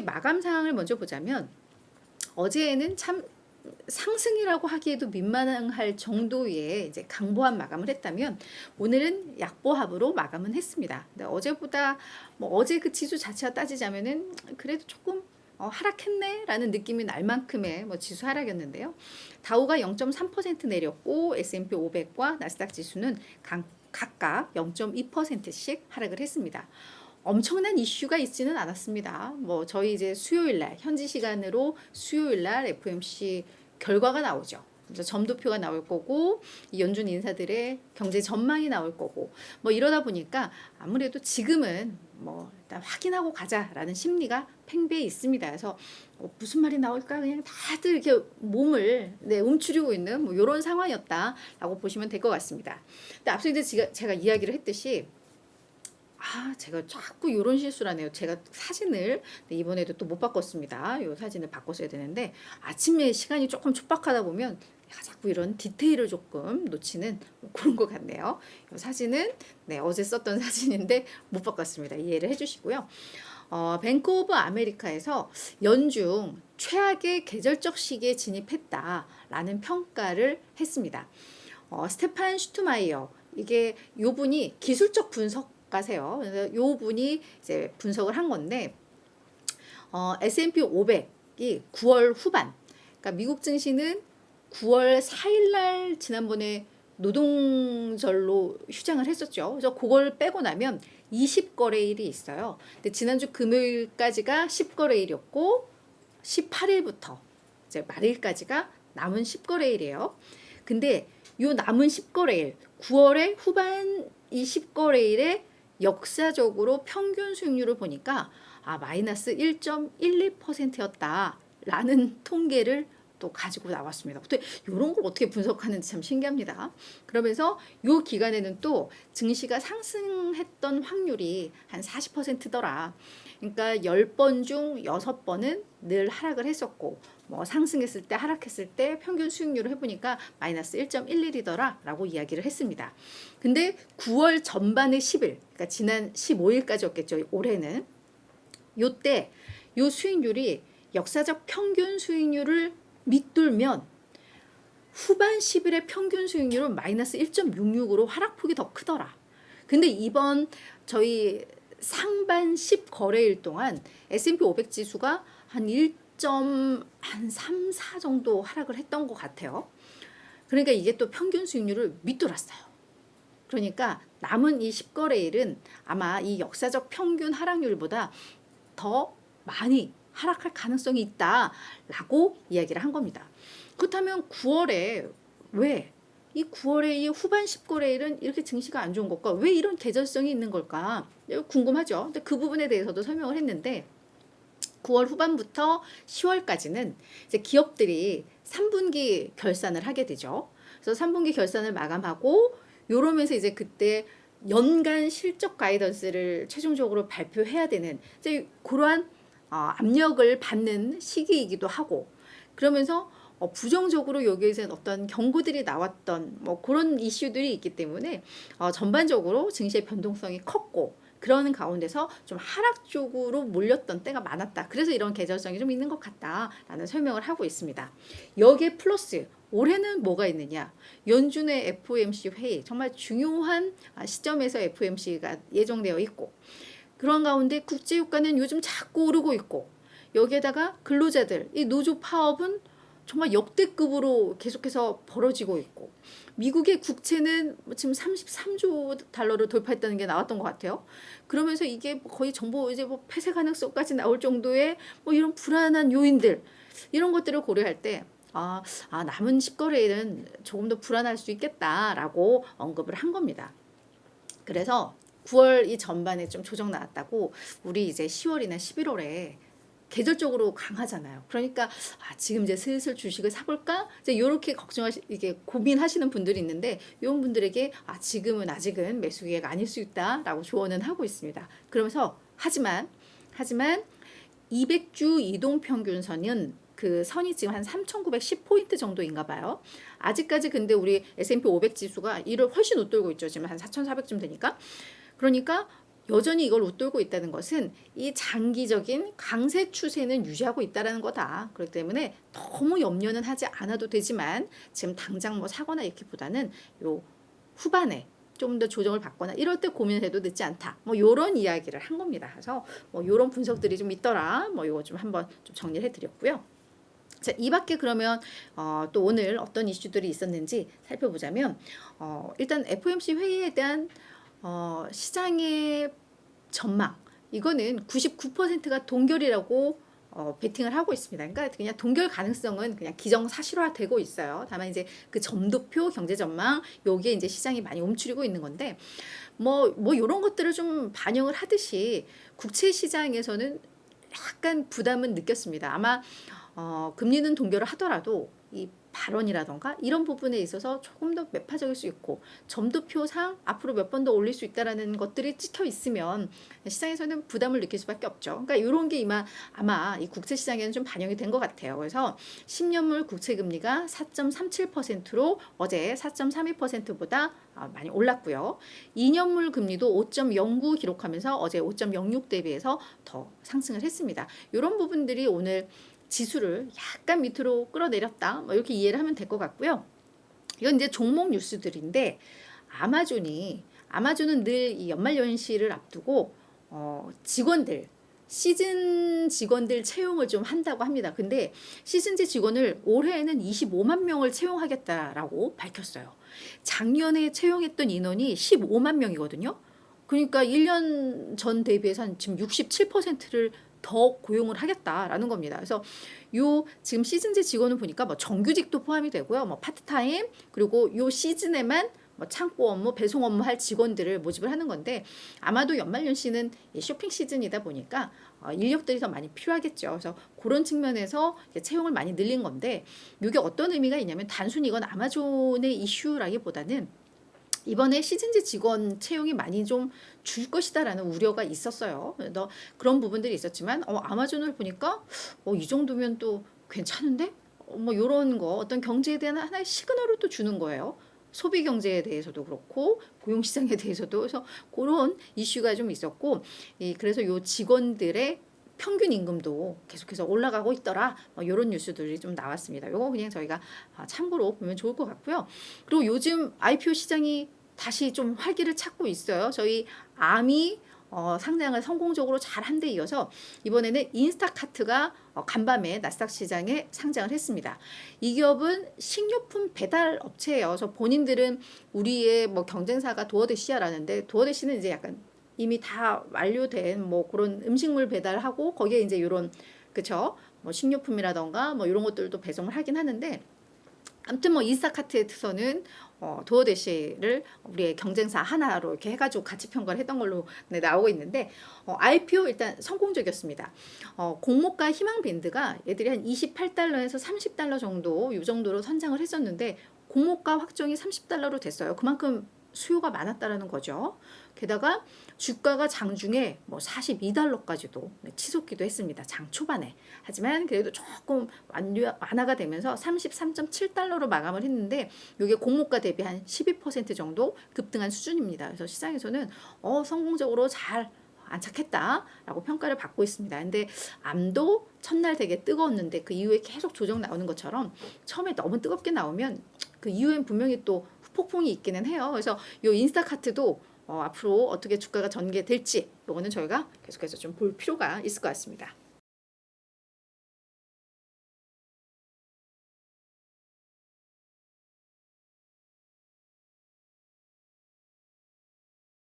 마감 상황을 먼저 보자면 어제는 참 상승이라고 하기에도 민망할 정도의 이제 강보합 마감을 했다면 오늘은 약보합으로 마감은 했습니다. 근데 어제보다 어제 그 지수 자체가 따지자면은 그래도 조금 하락했네라는 느낌이 날 만큼의 지수 하락이었는데요. 다우가 0.3% 내렸고 S&P 500과 나스닥 지수는 각각 0.2%씩 하락을 했습니다. 엄청난 이슈가 있지는 않았습니다. 저희 이제 수요일날 현지 시간으로 수요일날 FOMC 결과가 나오죠. 점도표가 나올 거고 연준 인사들의 경제 전망이 나올 거고 이러다 보니까 아무래도 지금은 일단 확인하고 가자라는 심리가 팽배해 있습니다. 그래서 무슨 말이 나올까 그냥 다들 이렇게 몸을 움츠리고 있는 이런 상황이었다라고 보시면 될 것 같습니다. 근데 앞서 이제 제가 이야기를 했듯이 제가 자꾸 이런 실수를 하네요. 제가 사진을 이번에도 또 못 바꿨습니다. 이 사진을 바꿨어야 되는데 아침에 시간이 조금 촉박하다 보면 내가 자꾸 이런 디테일을 조금 놓치는 그런 것 같네요. 이 사진은 어제 썼던 사진인데 못 바꿨습니다. 이해를 해주시고요. 뱅크 오브 아메리카에서 연중 최악의 계절적 시기에 진입했다라는 평가를 했습니다. 스테판 슈트마이어 이게 요 분이 기술적 분석가세요. 그래서 요 분이 이제 분석을 한 건데 S&P 500이 9월 후반, 그러니까 미국 증시는 9월 4일 날 지난번에 노동절로 휴장을 했었죠. 그래서 그걸 빼고 나면 20거래일이 있어요. 근데 지난주 금요일까지가 10거래일이었고 18일부터 이제 말일까지가 남은 10거래일이에요. 근데 요 남은 10거래일, 9월의 후반 20거래일에 역사적으로 평균 수익률을 보니까 마이너스 1.12%였다라는 통계를 또 가지고 나왔습니다. 이런 걸 어떻게 분석하는지 참 신기합니다. 그러면서 이 기간에는 또 증시가 상승했던 확률이 한 40%더라. 그러니까 10번 중 6번은 늘 하락을 했었고 상승했을 때 하락했을 때 평균 수익률을 해보니까 마이너스 1.11이더라 라고 이야기를 했습니다. 근데 9월 전반의 10일, 그러니까 지난 15일까지였겠죠. 올해는 요때 요 수익률이 역사적 평균 수익률을 밑돌면 후반 10일의 평균 수익률은 마이너스 1.66으로 하락폭이 더 크더라. 근데 이번 저희 상반 10거래일 동안 S&P 500 지수가 한 1.3, 4 정도 하락을 했던 것 같아요. 그러니까 이게 또 평균 수익률을 밑돌았어요. 그러니까 남은 이 10거래일은 아마 이 역사적 평균 하락률보다 더 많이 하락할 가능성이 있다라고 이야기를 한 겁니다. 그렇다면 9월에 왜 이 9월에 이 후반 10거래일은 이렇게 증시가 안 좋은 걸까? 왜 이런 계절성이 있는 걸까? 궁금하죠. 근데 그 부분에 대해서도 설명을 했는데 9월 후반부터 10월까지는 이제 기업들이 3분기 결산을 하게 되죠. 그래서 3분기 결산을 마감하고 요러면서 이제 그때 연간 실적 가이던스를 최종적으로 발표해야 되는 이제 그러한 압력을 받는 시기이기도 하고, 그러면서 부정적으로 여기에서 어떤 경고들이 나왔던 그런 이슈들이 있기 때문에 전반적으로 증시의 변동성이 컸고, 그러는 가운데서 좀 하락 쪽으로 몰렸던 때가 많았다. 그래서 이런 계절성이 좀 있는 것 같다라는 설명을 하고 있습니다. 여기에 플러스 올해는 뭐가 있느냐? 연준의 FOMC 회의, 정말 중요한 시점에서 FOMC가 예정되어 있고, 그런 가운데 국제유가는 요즘 자꾸 오르고 있고, 여기에다가 근로자들, 이 노조 파업은 정말 역대급으로 계속해서 벌어지고 있고, 미국의 국채는 지금 33조 달러를 돌파했다는 게 나왔던 것 같아요. 그러면서 이게 거의 정보 이제 폐쇄 가능성까지 나올 정도의 이런 불안한 요인들, 이런 것들을 고려할 때 남은 10거래일은 조금 더 불안할 수 있겠다라고 언급을 한 겁니다. 그래서 9월 이 전반에 좀 조정 나왔다고, 우리 이제 10월이나 11월에 계절적으로 강하잖아요. 그러니까 지금 이제 슬슬 주식을 사볼까? 이제 이렇게 이게 고민하시는 분들이 있는데, 이런 분들에게 지금은 아직은 매수 기회가 아닐 수 있다라고 조언은 하고 있습니다. 그러면서 하지만 200주 이동평균선은 그 선이 지금 한 3,910포인트 정도인가 봐요. 아직까지 근데 우리 S&P 500 지수가 이를 훨씬 웃돌고 있죠. 지금 한 4,400쯤 되니까. 그러니까 여전히 이걸 웃돌고 있다는 것은 이 장기적인 강세 추세는 유지하고 있다는 거다. 그렇기 때문에 너무 염려는 하지 않아도 되지만 지금 당장 뭐 사거나 이렇게보다는 요 후반에 좀 더 조정을 받거나 이럴 때 고민해도 늦지 않다. 뭐 요런 이야기를 한 겁니다. 그래서 뭐 요런 분석들이 좀 있더라. 뭐 요거 좀 한번 좀 정리를 해드렸고요. 자, 이 밖에 그러면 또 오늘 어떤 이슈들이 있었는지 살펴보자면 일단 FOMC 회의에 대한 시장의 전망 이거는 99%가 동결이라고 베팅을 하고 있습니다. 그러니까 그냥 동결 가능성은 그냥 기정사실화되고 있어요. 다만 이제 그 점도표 경제 전망 여기에 이제 시장이 많이 움츠리고 있는 건데 뭐 이런 것들을 좀 반영을 하듯이 국채 시장에서는 약간 부담은 느꼈습니다. 아마 금리는 동결을 하더라도 이 발언이라던가 이런 부분에 있어서 조금 더 매파적일 수 있고 점도표상 앞으로 몇 번 더 올릴 수 있다라는 것들이 찍혀 있으면 시장에서는 부담을 느낄 수밖에 없죠. 그러니까 이런 게 아마 이 국채 시장에는 좀 반영이 된 것 같아요. 그래서 10년물 국채 금리가 4.37%로 어제 4.32%보다 많이 올랐고요. 2년물 금리도 5.09 기록하면서 어제 5.06 대비해서 더 상승을 했습니다. 이런 부분들이 오늘 지수를 약간 밑으로 끌어내렸다. 뭐 이렇게 이해를 하면 될 것 같고요. 이건 이제 종목 뉴스들인데 아마존은 늘 이 연말연시를 앞두고 직원들 시즌 직원들 채용을 좀 한다고 합니다. 근데 시즌제 직원을 올해에는 25만 명을 채용하겠다라고 밝혔어요. 작년에 채용했던 인원이 15만 명이거든요. 그러니까 1년 전 대비해서 지금 67%를 더 고용을 하겠다라는 겁니다. 그래서 요 지금 시즌제 직원을 보니까 뭐 정규직도 포함이 되고요. 뭐 파트타임 그리고 요 시즌에만 뭐 창고 업무, 배송 업무 할 직원들을 모집을 하는 건데 아마도 연말연시는 쇼핑 시즌이다 보니까 인력들이 더 많이 필요하겠죠. 그래서 그런 측면에서 채용을 많이 늘린 건데 이게 어떤 의미가 있냐면 단순히 이건 아마존의 이슈라기보다는 이번에 시즌제 직원 채용이 많이 좀 줄 것이다라는 우려가 있었어요. 그래서 그런 부분들이 있었지만 아마존을 보니까 이 정도면 또 괜찮은데? 뭐 이런 거 어떤 경제에 대한 하나의 시그널을 또 주는 거예요. 소비 경제에 대해서도 그렇고 고용 시장에 대해서도 그래서 그런 이슈가 좀 있었고 그래서 요 직원들의 평균 임금도 계속해서 올라가고 있더라. 이런 뉴스들이 좀 나왔습니다. 이거 그냥 저희가 참고로 보면 좋을 것 같고요. 그리고 요즘 IPO 시장이 다시 좀 활기를 찾고 있어요. 저희 암이 상장을 성공적으로 잘 한 데 이어서 이번에는 인스타카트가 간밤에 나스닥 시장에 상장을 했습니다. 이 기업은 식료품 배달 업체예요. 그래서 본인들은 우리의 뭐 경쟁사가 도어대시야라는데 도어대시는 이제 약간 이미 다 완료된 뭐 그런 음식물 배달하고 거기에 이제 이런 그쵸 뭐 식료품이라던가 뭐 이런 것들도 배송을 하긴 하는데 아무튼 뭐 인스타카트에서는 도어대시를 우리의 경쟁사 하나로 이렇게 해가지고 가치 평가를 했던 걸로 나오고 있는데 IPO 일단 성공적이었습니다. 공모가 희망 밴드가 얘들이 한 28달러에서 30달러 정도 이 정도로 선장을 했었는데 공모가 확정이 30달러로 됐어요. 그만큼 수요가 많았다라는 거죠. 게다가 주가가 장중에 뭐 42달러까지도 치솟기도 했습니다. 장 초반에. 하지만 그래도 조금 완화가 되면서 33.7달러로 마감을 했는데 이게 공모가 대비 한 12% 정도 급등한 수준입니다. 그래서 시장에서는 성공적으로 잘 안착했다라고 평가를 받고 있습니다. 근데 암도 첫날 되게 뜨거웠는데 그 이후에 계속 조정 나오는 것처럼 처음에 너무 뜨겁게 나오면 그 이후엔 분명히 또 폭풍이 있기는 해요. 그래서 이 인스타카트도 앞으로 어떻게 주가가 전개될지 이거는 저희가 계속해서 좀 볼 필요가 있을 것 같습니다.